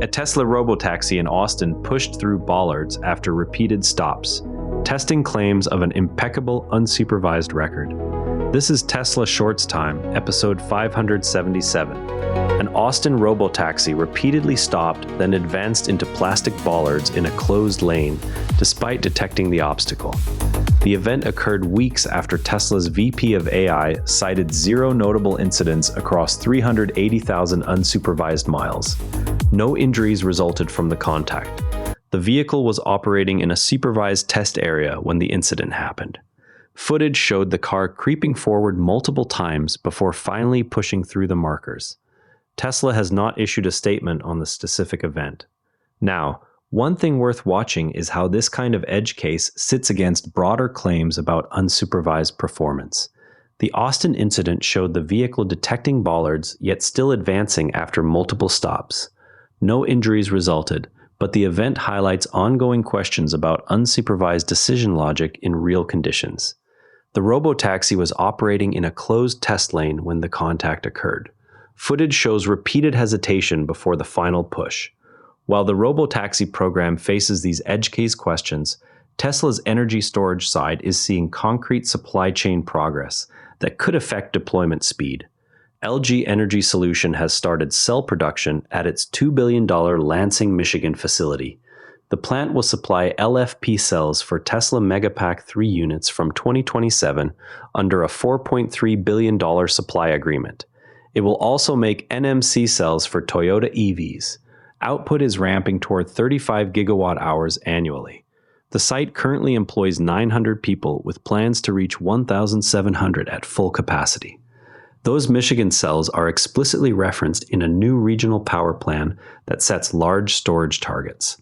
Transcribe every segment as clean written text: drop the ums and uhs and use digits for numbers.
A Tesla Robotaxi in Austin pushed through Bollards after repeated stops, testing claims of an impeccable, unsupervised record. This is Tesla Shorts Time, episode 577. An Austin Robotaxi repeatedly stopped, then advanced into plastic bollards in a closed lane, despite detecting the obstacle. The event occurred weeks after Tesla's VP of AI cited zero notable incidents across 380,000 unsupervised miles. No injuries resulted from the contact. The vehicle was operating in a supervised test area when the incident happened. Footage showed the car creeping forward multiple times before finally pushing through the markers. Tesla has not issued a statement on the specific event. Now, one thing worth watching is how this kind of edge case sits against broader claims about unsupervised performance. The Austin incident showed the vehicle detecting bollards, yet still advancing after multiple stops. No injuries resulted, but the event highlights ongoing questions about unsupervised decision logic in real conditions. The Robotaxi was operating in a closed test lane when the contact occurred. Footage shows repeated hesitation before the final push. While the Robotaxi program faces these edge case questions, Tesla's energy storage side is seeing concrete supply chain progress that could affect deployment speed. LG Energy Solution has started cell production at its $2 billion Lansing, Michigan facility. The plant will supply LFP cells for Tesla Megapack 3 units from 2027 under a $4.3 billion supply agreement. It will also make NMC cells for Toyota EVs. Output is ramping toward 35 gigawatt hours annually. The site currently employs 900 people with plans to reach 1,700 at full capacity. Those Michigan cells are explicitly referenced in a new regional power plan that sets large storage targets.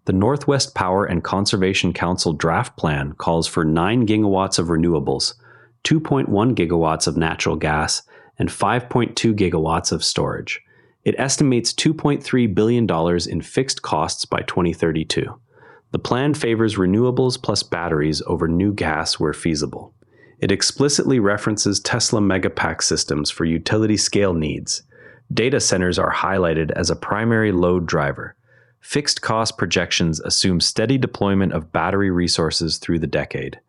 The Northwest Power and Conservation Council draft plan calls for 9 gigawatts of renewables, 2.1 gigawatts of natural gas, and 5.2 gigawatts of storage. It estimates $2.3 billion in fixed costs by 2032. The plan favors renewables plus batteries over new gas where feasible. It explicitly references Tesla Megapack systems for utility scale needs. Data centers are highlighted as a primary load driver. Fixed cost projections assume steady deployment of battery resources through the decade.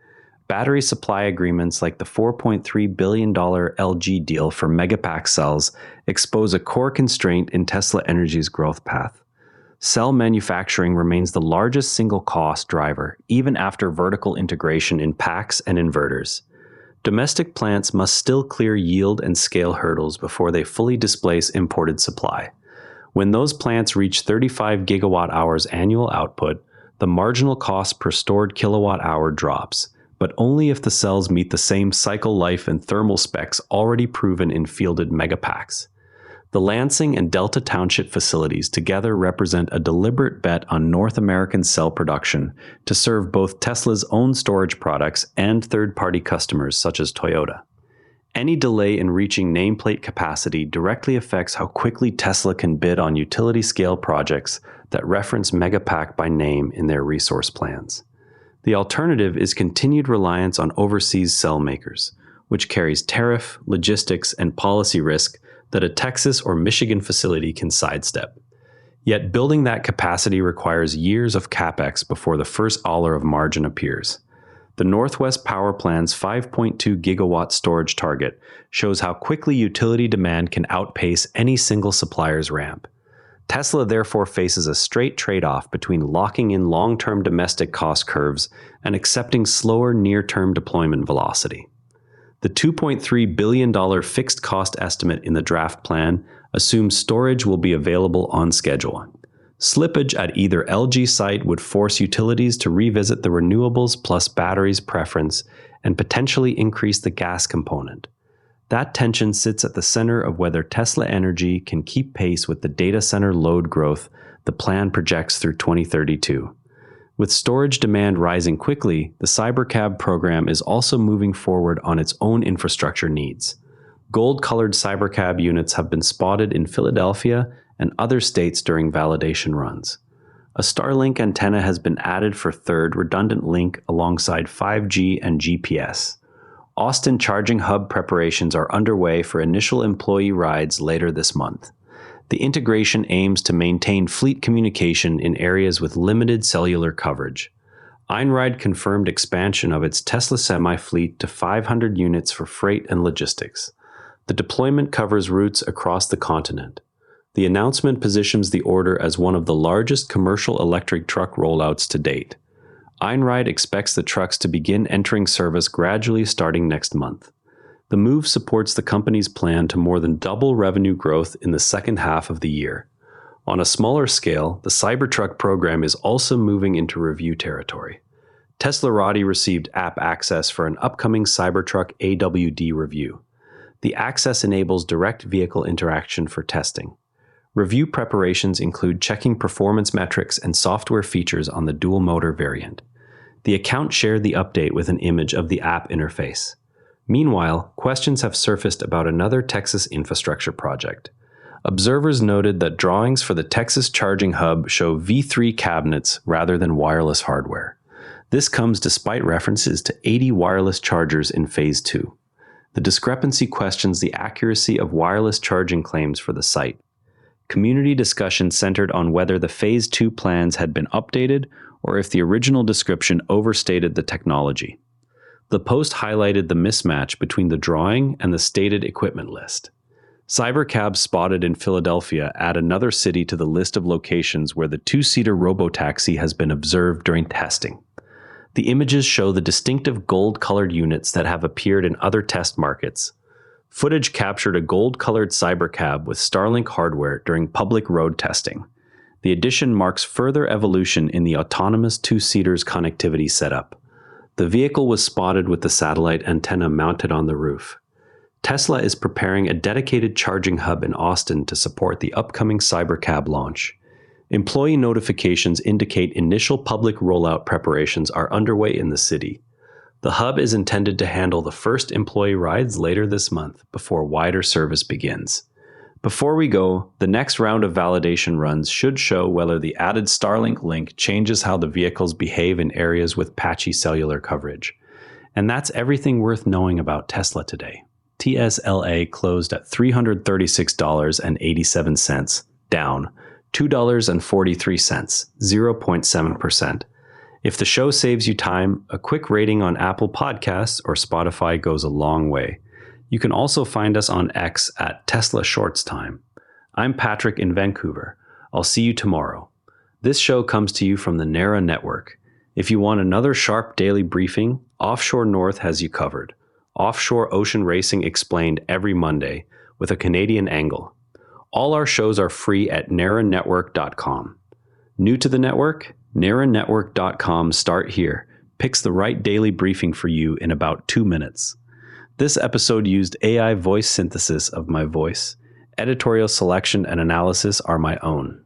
Battery supply agreements like the $4.3 billion LG deal for Megapack cells expose a core constraint in Tesla Energy's growth path. Cell manufacturing remains the largest single cost driver, even after vertical integration in packs and inverters. Domestic plants must still clear yield and scale hurdles before they fully displace imported supply. When those plants reach 35 gigawatt hours annual output, the marginal cost per stored kilowatt hour drops, but only if the cells meet the same cycle life and thermal specs already proven in fielded megapacks. The Lansing and Delta Township facilities together represent a deliberate bet on North American cell production to serve both Tesla's own storage products and third-party customers such as Toyota. Any delay in reaching nameplate capacity directly affects how quickly Tesla can bid on utility-scale projects that reference Megapack by name in their resource plans. The alternative is continued reliance on overseas cell makers, which carries tariff, logistics, and policy risk that a Texas or Michigan facility can sidestep. Yet building that capacity requires years of capex before the first dollar of margin appears. The Northwest Power Plan's 5.2 gigawatt storage target shows how quickly utility demand can outpace any single supplier's ramp. Tesla therefore faces a straight trade-off between locking in long-term domestic cost curves and accepting slower near-term deployment velocity. The $2.3 billion fixed cost estimate in the draft plan assumes storage will be available on schedule. Slippage at either LG site would force utilities to revisit the renewables plus batteries preference and potentially increase the gas component. That tension sits at the center of whether Tesla Energy can keep pace with the data center load growth the plan projects through 2032. With storage demand rising quickly, the Cybercab program is also moving forward on its own infrastructure needs. Gold-colored Cybercab units have been spotted in Philadelphia and other states during validation runs. A Starlink antenna has been added for third redundant link alongside 5G and GPS. Austin charging hub preparations are underway for initial employee rides later this month. The integration aims to maintain fleet communication in areas with limited cellular coverage. Einride confirmed expansion of its Tesla Semi fleet to 500 units for freight and logistics. The deployment covers routes across the continent. The announcement positions the order as one of the largest commercial electric truck rollouts to date. Einride expects the trucks to begin entering service gradually starting next month. The move supports the company's plan to more than double revenue growth in the second half of the year. On a smaller scale, the Cybertruck program is also moving into review territory. Teslarati received app access for an upcoming Cybertruck AWD review. The access enables direct vehicle interaction for testing. Review preparations include checking performance metrics and software features on the dual-motor variant. The account shared the update with an image of the app interface. Meanwhile, questions have surfaced about another Texas infrastructure project. Observers noted that drawings for the Texas charging hub show V3 cabinets rather than wireless hardware. This comes despite references to 80 wireless chargers in Phase 2. The discrepancy questions the accuracy of wireless charging claims for the site. Community discussion centered on whether the Phase 2 plans had been updated or if the original description overstated the technology. The post highlighted the mismatch between the drawing and the stated equipment list. Cybercabs spotted in Philadelphia add another city to the list of locations where the two-seater Robotaxi has been observed during testing. The images show the distinctive gold-colored units that have appeared in other test markets. Footage captured a gold-colored Cybercab with Starlink hardware during public road testing. The addition marks further evolution in the autonomous two-seaters connectivity setup. The vehicle was spotted with the satellite antenna mounted on the roof. Tesla is preparing a dedicated charging hub in Austin to support the upcoming Cybercab launch. Employee notifications indicate initial public rollout preparations are underway in the city. The hub is intended to handle the first employee rides later this month before wider service begins. Before we go, the next round of validation runs should show whether the added Starlink link changes how the vehicles behave in areas with patchy cellular coverage. And that's everything worth knowing about Tesla today. TSLA closed at $336.87, down $2.43, 0.7%. If the show saves you time, a quick rating on Apple Podcasts or Spotify goes a long way. You can also find us on X at Tesla Shorts Time. I'm Patrick in Vancouver. I'll see you tomorrow. This show comes to you from the NARA network. If you want another sharp daily briefing, Offshore North has you covered. Offshore ocean racing explained every Monday with a Canadian angle. All our shows are free at naranetwork.com. New to the network? naranetwork.com Start Here picks the right daily briefing for you in about 2 minutes. This episode used AI voice synthesis of my voice. Editorial selection and analysis are my own.